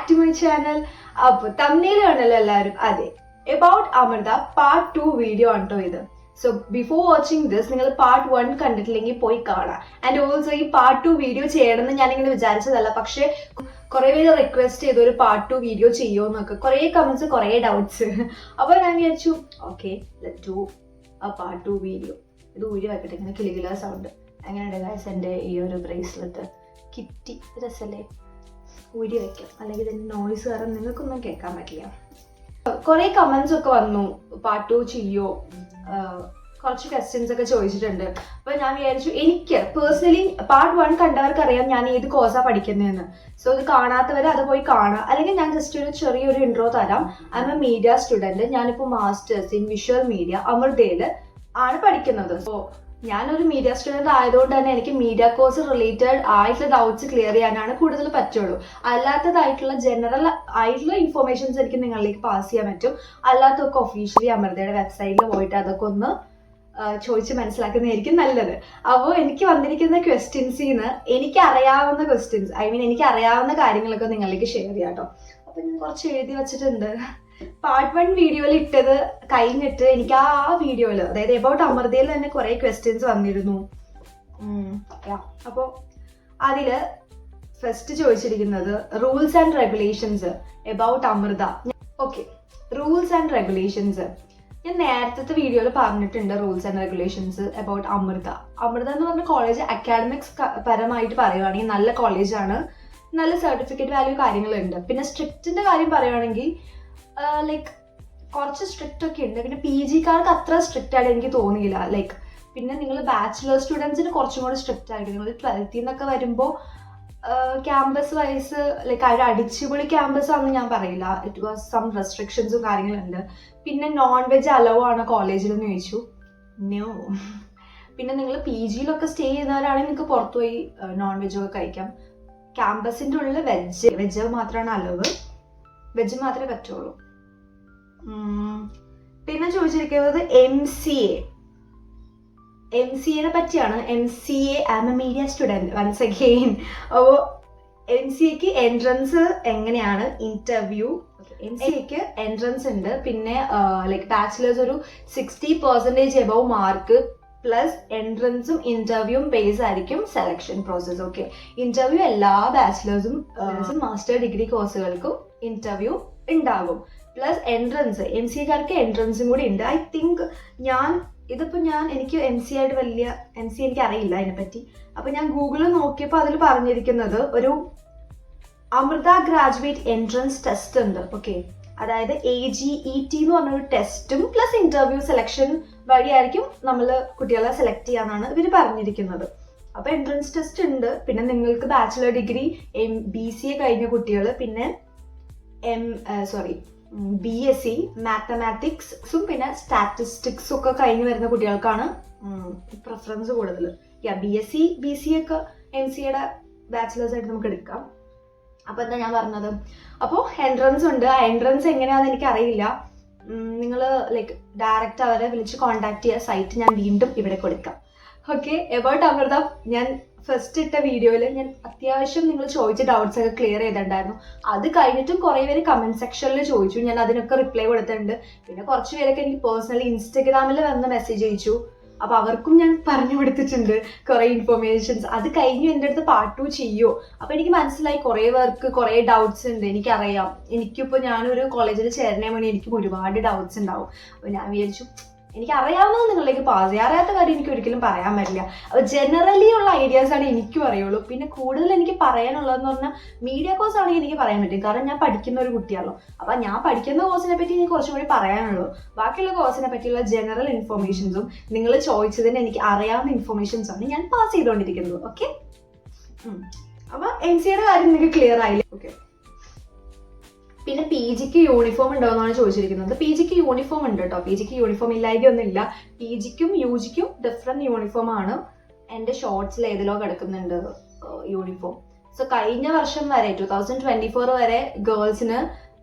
Back to my channel. അപ്പോൾ തമ്മിൽ കാണല്ലോ എല്ലാവരും, അതെ, എബൌട്ട് അമൃത പാർട്ട് 2 വീഡിയോ ആണ് കേട്ടോ ഇത്. സോ ബിഫോർ വാച്ചിങ് ദിസ് നിങ്ങൾ പാർട്ട് 1 കണ്ടിട്ടില്ലെങ്കിൽ പോയി കാണാം. ആൻഡ് ഓൾസോ ഈ പാർട്ട് 2 വീഡിയോ ചെയ്യണമെന്ന് ഞാനിങ്ങനെ വിചാരിച്ചതല്ല, പക്ഷേ കുറേ പേര് റിക്വസ്റ്റ് ചെയ്തു ഒരു പാർട്ട് 2 വീഡിയോ ചെയ്യുമെന്നൊക്കെ, കുറേ കമന്റ്സ്, കുറേ ഡൗട്ട്സ്. അപ്പോൾ ഞാൻ വിചാരിച്ചു ഓക്കെ ലെറ്റ് ഡു ആ പാർട്ട് 2 വീഡിയോ. ഇത് ഊരി വെക്കട്ടെ, ഇങ്ങനെ കിളികില സൗണ്ട്. എങ്ങനെയുണ്ട് ഗൈസ് എൻ്റെ ഈ ഒരു ബ്രേസ്ലെറ്റ്? കിറ്റി രസല്ലേ? ഊരി വയ്ക്കാം, അല്ലെങ്കിൽ ഇതിൻ്റെ നോയ്സ് കാരണം നിങ്ങൾക്കൊന്നും കേൾക്കാൻ പറ്റില്ല. കുറേ കമന്റ്സ് ഒക്കെ വന്നു, പാർട്ട് 2 ചെയ്യോ, കുറച്ച് ക്വസ്റ്റ്യൻസ് ഒക്കെ ചോദിച്ചിട്ടുണ്ട്. അപ്പോൾ ഞാൻ വിചാരിച്ചു, എനിക്ക് പേഴ്സണലി പാർട്ട് 1 കണ്ടവർക്ക് അറിയാം ഞാൻ ഏത് കോഴ്സാണ് പഠിക്കുന്നതെന്ന്. സോ ഇത് കാണാത്തവർ അത് പോയി കാണാം. അല്ലെങ്കിൽ ഞാൻ ജസ്റ്റ് ഒരു ചെറിയൊരു ഇൻട്രോ തരാം. I am a media student. ഞാനിപ്പോൾ മാസ്റ്റേഴ്സ് ഇൻ വിഷ്വൽ മീഡിയ അമൃതയിൽ ആണ് പഠിക്കുന്നത്. സോ ഞാനൊരു മീഡിയ സ്റ്റുഡൻറ്റ് ആയതുകൊണ്ട് തന്നെ എനിക്ക് മീഡിയ കോഴ്സ് റിലേറ്റഡ് ആയിട്ടുള്ള ഡൗട്ട്സ് ക്ലിയർ ചെയ്യാനാണ് കൂടുതൽ പറ്റുള്ളൂ. അല്ലാത്തതായിട്ടുള്ള ജനറൽ ആയിട്ടുള്ള ഇൻഫോർമേഷൻസ് എനിക്ക് നിങ്ങളിലേക്ക് പാസ് ചെയ്യാൻ പറ്റും. അല്ലാത്തൊക്കെ ഒഫീഷ്യലി അമൃതയുടെ വെബ്സൈറ്റിൽ പോയിട്ട് അതൊക്കെ ഒന്ന് ചോദിച്ച് മനസ്സിലാക്കുന്നതായിരിക്കും നല്ലത്. അപ്പോൾ എനിക്ക് വന്നിരിക്കുന്ന ക്വസ്റ്റ്യൻസിൽ നിന്ന് എനിക്ക് അറിയാവുന്ന ക്വസ്റ്റ്യൻസ്, എനിക്ക് അറിയാവുന്ന കാര്യങ്ങളൊക്കെ നിങ്ങളിലേക്ക് ഷെയർ ചെയ്യാം കേട്ടോ. അപ്പോൾ ഞാൻ കുറച്ച് എഴുതി വെച്ചിട്ടുണ്ട്. പാർട്ട് 1 വീഡിയോയിൽ ഇട്ടത് കഴിഞ്ഞിട്ട് എനിക്ക് ആ വീഡിയോയിൽ, അതായത് എബൌട്ട് അമൃതയിൽ തന്നെ കുറേ ക്വസ്റ്റ്യൻസ് വന്നിരുന്നു. അപ്പോൾ അതിൽ ഫസ്റ്റ് ചോദിച്ചിരിക്കുന്നത് rules and regulations about Amrita. Okay, rules and regulations ഞാൻ നേരത്തെ വീഡിയോയിൽ പറഞ്ഞിട്ടുണ്ട്. Rules and regulations about Amrita. Amrita എന്ന് പറഞ്ഞ കോളേജ് അക്കാഡമിക്സ് പരമായിട്ട് പറയുകയാണെങ്കിൽ നല്ല കോളേജാണ്, നല്ല സർട്ടിഫിക്കറ്റ് വാല്യൂ കാര്യങ്ങളുണ്ട്. പിന്നെ സ്ട്രിക്റ്റിന്റെ കാര്യം പറയുകയാണെങ്കിൽ ലൈക്ക് കുറച്ച് സ്ട്രിക്റ്റ് ഒക്കെ ഉണ്ട്. പിന്നെ പി ജിക്കാർക്ക് അത്ര സ്ട്രിക്റ്റ് ആയിട്ട് എനിക്ക് തോന്നിയില്ല. ലൈക്ക് പിന്നെ നിങ്ങൾ ബാച്ചിലർ സ്റ്റുഡൻസിന് കുറച്ചും കൂടി സ്ട്രിക്റ്റ് ആയിരിക്കും. നിങ്ങൾ 12th നിന്നൊക്കെ വരുമ്പോൾ ക്യാമ്പസ് വൈസ് ലൈക്ക് ഒരു അടിച്ചുപൊളി ക്യാമ്പസ് ആണെന്ന് ഞാൻ പറയില്ല. ഇറ്റ് വാസ് സം റെസ്ട്രിക്ഷൻസും കാര്യങ്ങളുണ്ട്. പിന്നെ നോൺ വെജ് അലോ ആണ് കോളേജിൽ എന്ന് ചോദിച്ചു. നോ. പിന്നെ നിങ്ങൾ പി ജിയിലൊക്കെ സ്റ്റേ ചെയ്യുന്നവരാണെങ്കിൽ നിങ്ങൾക്ക് പുറത്തുപോയി നോൺ വെജൊക്കെ കഴിക്കാം. ക്യാമ്പസിൻ്റെ ഉള്ളിൽ വെജ് മാത്രമാണ് അലവ്, വെജ് മാത്രമേ പറ്റുള്ളൂ. പിന്നെ ചോദിച്ചിരിക്കുന്നത് എം സി എനെ പറ്റിയാണ്. MCA I am a media student once again. അപ്പോൾ MCAക്ക് എൻട്രൻസ് എങ്ങനെയാണ്? ഇന്റർവ്യൂ. MCAക്ക് എൻട്രൻസ് ഉണ്ട്. പിന്നെ ലൈക്ക് ബാച്ചിലേഴ്സ് ഒരു 60% എബവ് മാർക്ക് പ്ലസ് എൻട്രൻസും ഇന്റർവ്യൂവും ബേസ് ആയിരിക്കും സെലക്ഷൻ പ്രോസസ്. ഓക്കെ, ഇന്റർവ്യൂ എല്ലാ ബാച്ചിലേഴ്സും മാസ്റ്റർ ഡിഗ്രി കോഴ്സുകൾക്കും ഇന്റർവ്യൂ ഉണ്ടാകും. പ്ലസ് എൻട്രൻസ്, MCAക്കാർക്ക് എൻട്രൻസും കൂടി ഉണ്ട്. ഐ തിങ്ക് എനിക്ക് MCA ആയിട്ട് വലിയ MCA എനിക്ക് അറിയില്ല അതിനെപ്പറ്റി. അപ്പൊ ഞാൻ ഗൂഗിളിൽ നോക്കിയപ്പോൾ അതിൽ പറഞ്ഞിരിക്കുന്നത് ഒരു അമൃത ഗ്രാജുവേറ്റ് എൻട്രൻസ് ടെസ്റ്റ് ഉണ്ട്. ഓക്കെ, അതായത് AGET എന്ന് പറഞ്ഞൊരു ടെസ്റ്റും പ്ലസ് ഇന്റർവ്യൂ സെലക്ഷൻ വഴിയായിരിക്കും നമ്മൾ കുട്ടികളെ സെലക്ട് ചെയ്യാന്നാണ് ഇവർ പറഞ്ഞിരിക്കുന്നത്. അപ്പൊ എൻട്രൻസ് ടെസ്റ്റ് ഉണ്ട്. പിന്നെ നിങ്ങൾക്ക് ബാച്ചിലർ ഡിഗ്രി BCA കഴിഞ്ഞ കുട്ടികൾ, പിന്നെ BSc മാത്തമാറ്റിക്സും പിന്നെ സ്റ്റാറ്റിസ്റ്റിക്സും ഒക്കെ കഴിഞ്ഞ് വരുന്ന കുട്ടികൾക്കാണ് പ്രിഫറൻസ് കൂടുതൽ. BSc BCA ഒക്കെ MCAയുടെ ബാച്ചിലേഴ്സ് ആയിട്ട് നമുക്ക് എടുക്കാം. അപ്പോൾ എന്താ ഞാൻ പറഞ്ഞത്, അപ്പോൾ എൻട്രൻസ് ഉണ്ട്. ആ എൻട്രൻസ് എങ്ങനെയാണെന്ന് എനിക്ക് അറിയില്ല. നിങ്ങൾ ലൈക്ക് ഡയറക്റ്റ് അവരെ വിളിച്ച് കോൺടാക്ട് ചെയ്യുക. സൈറ്റ് ഞാൻ വീണ്ടും ഇവിടെ കൊടുക്കാം. ഓക്കെ, എബൌട്ട് അമൃത ഞാൻ ഫസ്റ്റ് ഇട്ട വീഡിയോയിൽ ഞാൻ അത്യാവശ്യം നിങ്ങൾ ചോദിച്ച ഡൗട്ട്സ് ഒക്കെ ക്ലിയർ ചെയ്തിട്ടുണ്ടായിരുന്നു. അത് കഴിഞ്ഞിട്ടും കുറേ പേര് കമന്റ് സെക്ഷനിൽ ചോദിച്ചു, ഞാൻ അതിനൊക്കെ റിപ്ലൈ കൊടുത്തിട്ടുണ്ട്. പിന്നെ കുറച്ച് പേരൊക്കെ എനിക്ക് പേഴ്സണലി ഇൻസ്റ്റഗ്രാമിൽ വന്ന് മെസ്സേജ് അയച്ചു. അപ്പൊ അവർക്കും ഞാൻ പറഞ്ഞു കൊടുത്തിട്ടുണ്ട് കുറെ ഇൻഫർമേഷൻസ്. അത് കഴിഞ്ഞു എൻ്റെ അടുത്ത് പാർട്ട് 2 ചെയ്യോ. അപ്പൊ എനിക്ക് മനസ്സിലായി കുറേ പേർക്ക് കുറേ ഡൗട്ട്സ് ഉണ്ട്. എനിക്കറിയാം, എനിക്കിപ്പോൾ ഞാനൊരു കോളേജിൽ ചേരണേ വേണ്ടി എനിക്കും ഒരുപാട് ഡൗട്ട്സ് ഉണ്ടാവും. അപ്പൊ ഞാൻ വിചാരിച്ചു എനിക്ക് അറിയാവുന്നത് നിങ്ങളിലേക്ക് പാസ് ചെയ്യാം, അറിയാത്ത കാര്യം എനിക്ക് ഒരിക്കലും പറയാൻ പറ്റില്ല. അപ്പോൾ ജനറലി ഉള്ള ഐഡിയാസ് ആണ് എനിക്കും അറിയുള്ളൂ. പിന്നെ കൂടുതൽ എനിക്ക് പറയാനുള്ളതെന്ന് പറഞ്ഞാൽ മീഡിയ കോഴ്സ് ആണെങ്കിൽ എനിക്ക് പറയാൻ പറ്റും, കാരണം ഞാൻ പഠിക്കുന്ന ഒരു കുട്ടിയാണല്ലോ. അപ്പം ഞാൻ പഠിക്കുന്ന കോഴ്സിനെ പറ്റി എനിക്ക് കുറച്ചും കൂടി പറയാനുള്ളൂ. ബാക്കിയുള്ള കോഴ്സിനെ പറ്റിയുള്ള ജനറൽ ഇൻഫർമേഷൻസും നിങ്ങൾ ചോദിച്ചതിന് എനിക്ക് അറിയാവുന്ന ഇൻഫർമേഷൻസും ആണ് ഞാൻ പാസ് ചെയ്തുകൊണ്ടിരിക്കുന്നത്. ഓക്കെ, അപ്പോൾ MCAയുടെ കാര്യം നിങ്ങൾക്ക് ക്ലിയർ ആയില്ലേ? ഓക്കെ, പിന്നെ PGക്ക് യൂണിഫോം ഉണ്ടോ എന്നാണ് ചോദിച്ചിരിക്കുന്നത്. PGക്ക് യൂണിഫോം ഉണ്ട് കേട്ടോ. PGക്ക് യൂണിഫോം ഇല്ലായികൊന്നുമില്ല. PGക്കും UGക്കും ഡിഫറെന്റ് യൂണിഫോം ആണ്. എൻ്റെ ഷോർട്സിൽ ഏതിലോ കിടക്കുന്നുണ്ട് യൂണിഫോം. സോ കഴിഞ്ഞ വർഷം വരെ 2024 വരെ ഗേൾസിന്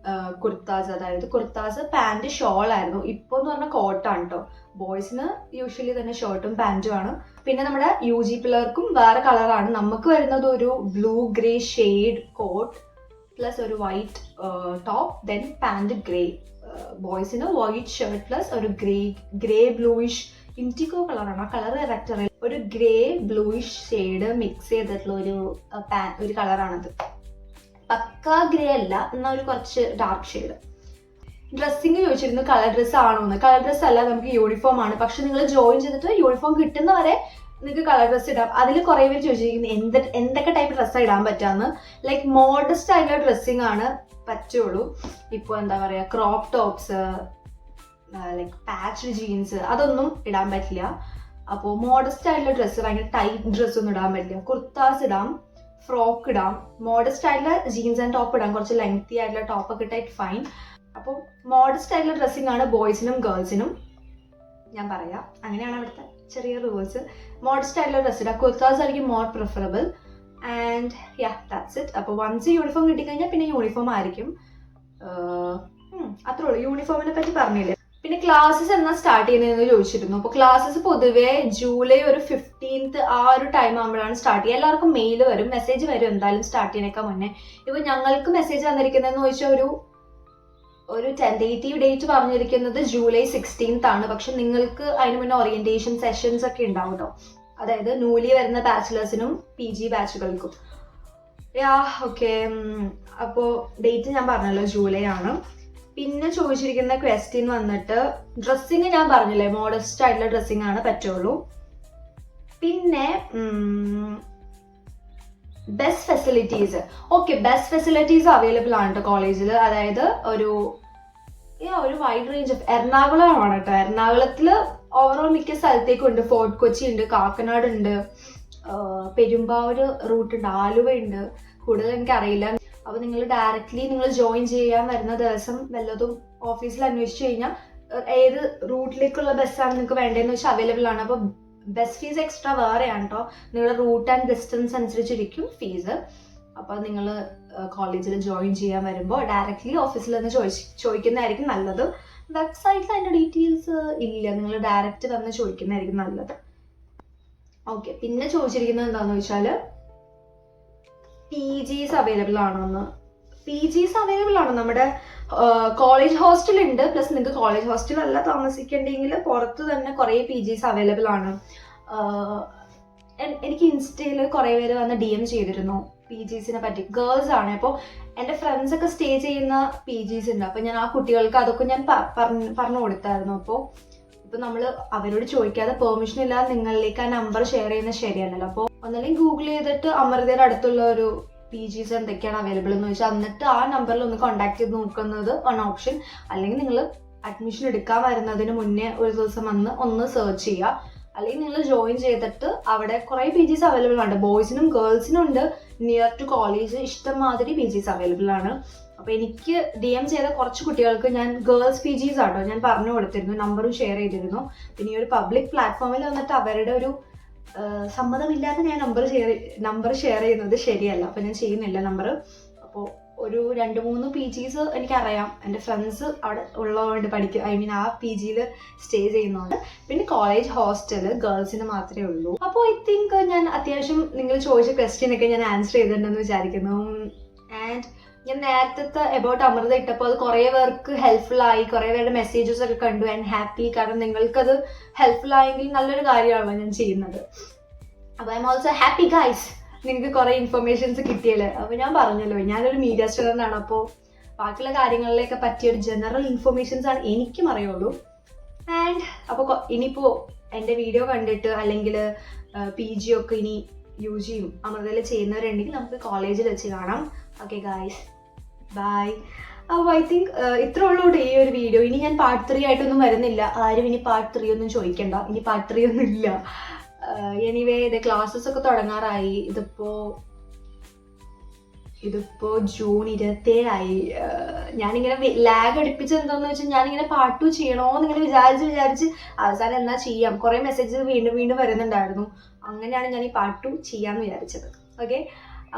കുർത്താസ്, അതായത് കുർത്താസ് പാൻറ് ഷോൾ ആയിരുന്നു. ഇപ്പോൾ എന്ന് പറഞ്ഞാൽ കോട്ടാണ് കേട്ടോ. ബോയ്സിന് യൂഷ്വലി തന്നെ ഷർട്ടും പാൻറ്റും ആണ്. പിന്നെ നമ്മുടെ UG പിള്ളേർക്കും വേറെ കളറാണ്. നമുക്ക് വരുന്നത് ഒരു blue grey shade coat plus ഒരു white top, then pant grey. ബോയ്സിന് വൈറ്റ് ഷർട്ട് പ്ലസ് ഒരു ഗ്രേ ബ്ലൂയിഷ് ഇൻഡിഗോ കളറാണ്. ആ കളർ കറക്റ്റ് അറിയില്ല. ഒരു ഗ്രേ ബ്ലൂയിഷ് ഷെയ്ഡ് മിക്സ് ചെയ്തിട്ടുള്ള ഒരു കളറാണത്. പക്ക ഗ്രേ അല്ല, എന്നാൽ ഒരു കുറച്ച് ഡാർക്ക് ഷെയ്ഡ്. ഡ്രസ്സിങ് ചോദിച്ചിരുന്നു കളർ ഡ്രസ്സ് ആണോ എന്ന്. കളർ ഡ്രസ്സ് അല്ല, നമുക്ക് യൂണിഫോം ആണ്. പക്ഷെ നിങ്ങൾ ജോയിൻ ചെയ്തിട്ട് യൂണിഫോം കിട്ടുന്നവരെ നിങ്ങൾക്ക് കളർ ഡ്രസ്സ് ഇടാം. അതിൽ കുറേ പേര് ചോദിച്ചിരിക്കുന്നത് എന്തൊക്കെ ടൈപ്പ് ഡ്രസ്സാണ് ഇടാൻ പറ്റാന്ന്. ലൈക്ക് മോഡസ്റ്റ് ആയിട്ടുള്ള ഡ്രസ്സിങ് ആണ് പറ്റുള്ളൂ. ഇപ്പോൾ എന്താ പറയുക, ക്രോപ്പ് ടോപ്സ്, ലൈക്ക് പാച്ച്ഡ് ജീൻസ്, അതൊന്നും ഇടാൻ പറ്റില്ല. അപ്പോൾ മോഡസ്റ്റ് ആയിട്ടുള്ള ഡ്രസ്സ്, ഭയങ്കര ടൈറ്റ് ഡ്രസ്സൊന്നും ഇടാൻ പറ്റില്ല. കുർത്താസ് ഇടാം, ഫ്രോക്ക് ഇടാം, മോഡസ്റ്റ് ആയിട്ടുള്ള ജീൻസ് ആൻഡ് ടോപ്പ് ഇടാം. കുറച്ച് ലെങ്തി ആയിട്ടുള്ള ടോപ്പൊക്കെ ഇട്ടായിട്ട് ഫൈൻ. അപ്പോൾ മോഡസ്റ്റ് ആയിട്ടുള്ള ഡ്രസ്സിംഗ് ആണ് ബോയ്സിനും ഗേൾസിനും ഞാൻ പറയാം. അങ്ങനെയാണ് അവിടുത്തെ ചെറിയ റൂൾസ്. മോഡസ്റ്റ് ആയിട്ടുള്ള ഡ്രസ്സ് ഇടാം. കുർത്താസ് ആയിരിക്കും more preferable. And yeah, that's it. അപ്പോൾ വൺസ് യൂണിഫോം കിട്ടിക്കഴിഞ്ഞാൽ പിന്നെ യൂണിഫോം ആയിരിക്കും. അത്രേ ഉള്ളൂ. യൂണിഫോമിനെ പറ്റി പറഞ്ഞില്ലേ. പിന്നെ ക്ലാസ്സസ് എന്നാ സ്റ്റാർട്ട് ചെയ്യുന്നതെന്ന് ചോദിച്ചിരുന്നു. അപ്പോൾ ക്ലാസ്സസ് പൊതുവേ ജൂലൈ ഒരു 15th ആ ഒരു ടൈം ആകുമ്പോഴാണ് സ്റ്റാർട്ട് ചെയ്യുക. എല്ലാവർക്കും മെയിൽ വരും, മെസ്സേജ് വരും എന്തായാലും സ്റ്റാർട്ട് ചെയ്യുന്നേക്കാൾ മുന്നേ. ഇപ്പോൾ ഞങ്ങൾക്ക് മെസ്സേജ് വന്നിരിക്കുന്നതെന്ന് ചോദിച്ചാൽ ഒരു ടെൻറ്റേറ്റീവ് ഡേറ്റ് പറഞ്ഞിരിക്കുന്നത് ജൂലൈ 16th ആണ്. പക്ഷെ നിങ്ങൾക്ക് അതിന് മുന്നേ ഓറിയന്റേഷൻ സെഷൻസ് ഒക്കെ ഉണ്ടാവും കേട്ടോ. അതായത് ന്യൂലി വരുന്ന ബാച്ചിലേഴ്സിനും PG ബാച്ചുകൾക്കും. ഓക്കെ. അപ്പോൾ ഡേറ്റ് ഞാൻ പറഞ്ഞല്ലോ, ജൂലൈ ആണ്. പിന്നെ ചോദിച്ചിരിക്കുന്ന ക്വസ്റ്റ്യൻ വന്നിട്ട് ഡ്രസ്സിങ് ഞാൻ പറഞ്ഞില്ലേ, മോഡസ്റ്റ് ആയിട്ടുള്ള ഡ്രസ്സിങ് ആണ് പറ്റുള്ളൂ. പിന്നെ best facilities. Okay, best facilities available ആണ് കേട്ടോ കോളേജിൽ. അതായത് ഒരു വൈഡ് റേഞ്ച് ഓഫ്. എറണാകുളമാണ് കേട്ടോ. എറണാകുളത്തിൽ ഓവറോൾ മിക്ക സ്ഥലത്തേക്കും ഉണ്ട്. ഫോർട്ട് കൊച്ചി ഉണ്ട്, കാക്കനാട് ഉണ്ട്, പെരുമ്പാവൂർ റൂട്ട് ഉണ്ട്, ആലുവ ഉണ്ട്. കൂടുതൽ എനിക്കറിയില്ല. അപ്പോൾ നിങ്ങൾ ഡയറക്റ്റ്ലി നിങ്ങൾ ജോയിൻ ചെയ്യാൻ വരുന്ന ദിവസം വല്ലതും ഓഫീസിൽ അന്വേഷിച്ച് കഴിഞ്ഞാൽ ഏത് റൂട്ടിലേക്കുള്ള ബസ്സാണ് നിങ്ങൾക്ക് വേണ്ടതെന്ന് വെച്ചാൽ അവൈലബിൾ ആണ്. അപ്പോൾ ബസ് ഫീസ് എക്സ്ട്രാ വേറെയാണ് കേട്ടോ. നിങ്ങളുടെ റൂട്ട് ആൻഡ് ഡിസ്റ്റൻസ് അനുസരിച്ചിരിക്കും ഫീസ്. അപ്പോൾ നിങ്ങൾ കോളേജിൽ ജോയിൻ ചെയ്യാൻ വരുമ്പോൾ ഡയറക്റ്റ്ലി ഓഫീസിൽ നിന്ന് ചോദിക്കുന്നതായിരിക്കും നല്ലത്. വെബ്സൈറ്റിൽ അതിൻ്റെ ഡീറ്റെയിൽസ് ഇല്ല, നിങ്ങൾ ഡയറക്റ്റ് വന്ന് ചോദിക്കുന്നതായിരിക്കും നല്ലത്. ഓക്കെ. പിന്നെ ചോദിച്ചിരിക്കുന്നത് എന്താണെന്ന് വെച്ചാൽ PGs അവൈലബിൾ ആണോന്ന്. PGs അവൈലബിൾ ആണ്. നമ്മുടെ കോളേജ് ഹോസ്റ്റൽ ഉണ്ട്. പ്ലസ് നിങ്ങൾക്ക് കോളേജ് ഹോസ്റ്റലല്ല താമസിക്കേണ്ടെങ്കിൽ പുറത്ത് തന്നെ കുറേ PGs അവൈലബിൾ ആണ്. എനിക്ക് ഇൻസ്റ്റയിൽ കുറേ പേര് വന്ന് DM ചെയ്തിരുന്നു PGസിനെ പറ്റി. ഗേൾസ് ആണ്. അപ്പോൾ എൻ്റെ ഫ്രണ്ട്സ് ഒക്കെ സ്റ്റേ ചെയ്യുന്ന PGs ഉണ്ട്. അപ്പോൾ ഞാൻ ആ കുട്ടികൾക്ക് അതൊക്കെ ഞാൻ പറഞ്ഞു കൊടുത്തായിരുന്നു. അപ്പോൾ ഇപ്പം നമ്മൾ അവരോട് ചോദിക്കാതെ പെർമിഷൻ ഇല്ലാതെ നിങ്ങളിലേക്ക് ആ നമ്പർ ഷെയർ ചെയ്യുന്നത് ശരിയല്ലല്ലോ. അപ്പോൾ ഒന്നല്ലെങ്കിൽ ഗൂഗിൾ ചെയ്തിട്ട് അമൃതയുടെ അടുത്തുള്ള ഒരു PGs എന്തൊക്കെയാണ് അവൈലബിൾ എന്ന് വെച്ചാൽ എന്നിട്ട് ആ നമ്പറിൽ ഒന്ന് കോൺടാക്ട് ചെയ്ത് നോക്കുന്നത് വൺ ഓപ്ഷൻ. അല്ലെങ്കിൽ നിങ്ങൾ അഡ്മിഷൻ എടുക്കാൻ വരുന്നതിന് മുന്നേ ഒരു ദിവസം വന്ന് ഒന്ന് സെർച്ച് ചെയ്യുക. അല്ലെങ്കിൽ നിങ്ങൾ ജോയിൻ ചെയ്തിട്ട് അവിടെ കുറേ PGs അവൈലബിൾ ആണ്. ബോയ്സിനും ഗേൾസിനും ഉണ്ട്. നിയർ ടു കോളേജ് ഇഷ്ടംമാതിരി PGs അവൈലബിൾ ആണ്. അപ്പോൾ എനിക്ക് DM ചെയ്ത കുറച്ച് കുട്ടികൾക്ക് ഞാൻ ഗേൾസ് PGs ആട്ടോ ഞാൻ പറഞ്ഞു കൊടുത്തിരുന്നു, നമ്പറും ഷെയർ ചെയ്തിരുന്നു. പിന്നെ ഈ ഒരു പബ്ലിക് പ്ലാറ്റ്ഫോമിൽ വന്നിട്ട് അവരുടെ ഒരു സമ്മതമില്ലാതെ ഞാൻ നമ്പർ ഷെയർ ചെയ്യുന്നത് ശരിയല്ല. അപ്പോൾ ഞാൻ ചെയ്യുന്നില്ല നമ്പർ. അപ്പോൾ ഒരു 2-3 PGs എനിക്കറിയാം. എൻ്റെ ഫ്രണ്ട്സ് അവിടെ ഉള്ളതുകൊണ്ട് ആ PGയിൽ സ്റ്റേ ചെയ്യുന്നതുകൊണ്ട്. പിന്നെ കോളേജ് ഹോസ്റ്റൽ ഗേൾസിന് മാത്രമേ ഉള്ളൂ. അപ്പോൾ ഐ തിങ്ക് ഞാൻ അത്യാവശ്യം നിങ്ങൾ ചോദിച്ച ക്വസ്റ്റ്യനൊക്കെ ഞാൻ ആൻസർ ചെയ്തിട്ടുണ്ടെന്ന് വിചാരിക്കുന്നു. ആൻഡ് ഞാൻ നേരത്തെ അബൌട്ട് അമൃത ഇട്ടപ്പോൾ അത് കുറേ പേർക്ക് ഹെൽപ്ഫുൾ ആയി. കുറേ പേരുടെ മെസ്സേജസ് ഒക്കെ കണ്ടു. And happy. കാരണം നിങ്ങൾക്കത് ഹെൽപ്ഫുൾ ആയെങ്കിൽ നല്ലൊരു കാര്യമാണല്ലോ ഞാൻ ചെയ്യുന്നത്. അപ്പോൾ I am also happy guys, നിങ്ങൾക്ക് കുറേ ഇൻഫർമേഷൻസ് കിട്ടിയല്ലേ. അപ്പോൾ ഞാൻ പറഞ്ഞല്ലോ ഞാനൊരു മീഡിയ സ്റ്റുഡൻ്റ് ആണ്. അപ്പോൾ ബാക്കിയുള്ള കാര്യങ്ങളിലേക്ക് പറ്റിയൊരു ജനറൽ ഇൻഫർമേഷൻസ് ആണ് എനിക്കും അറിയുള്ളൂ. ആൻഡ് അപ്പോൾ ഇനിയിപ്പോൾ എൻ്റെ വീഡിയോ കണ്ടിട്ട് അല്ലെങ്കിൽ PG ഒക്കെ ഇനി UGയും അമൃതയിൽ ചെയ്യുന്നവരുണ്ടെങ്കിൽ നമുക്ക് കോളേജിൽ വെച്ച് കാണാം. Okay guys, bye. അപ്പോൾ ഐ തിങ്ക് ഇത്ര ഉള്ളൂ ഈ ഒരു വീഡിയോ. ഇനി ഞാൻ പാർട്ട് 3 ആയിട്ടൊന്നും വരുന്നില്ല. ആരും ഇനി പാർട്ട് 3 ഒന്നും ചോദിക്കണ്ട. ഇനി പാർട്ട് 3 ഒന്നും ഇല്ല. എനിവേ ഇത് ക്ലാസ്സസ് ഒക്കെ തുടങ്ങാറായി. ഇതിപ്പോ ജൂൺ 27 ഞാനിങ്ങനെ ലാഗ് അടുപ്പിച്ച് എന്താണെന്ന് വെച്ചാൽ ഞാനിങ്ങനെ പാർട്ട് 2 ചെയ്യണോന്ന് ഇങ്ങനെ വിചാരിച്ച് അവസാനം എന്നാ ചെയ്യാം. കുറേ മെസ്സേജസ് വീണ്ടും വരുന്നുണ്ടായിരുന്നു. അങ്ങനെയാണ് ഞാൻ ഈ പാർട്ട് 2 ചെയ്യാമെന്ന് വിചാരിച്ചത്. ഓക്കെ.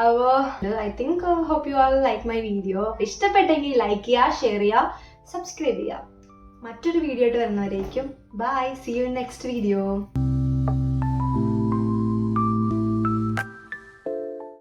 അപ്പോൾ I think hope you all like my video. ഇഷ്ടപ്പെട്ടെങ്കിൽ ലൈക്ക് ചെയ്യുക, ഷെയർ ചെയ്യുക, സബ്സ്ക്രൈബ് ചെയ്യുക. മറ്റൊരു വീഡിയോ ആയിട്ട് വരുന്നവരേക്കും bye. See you in next video.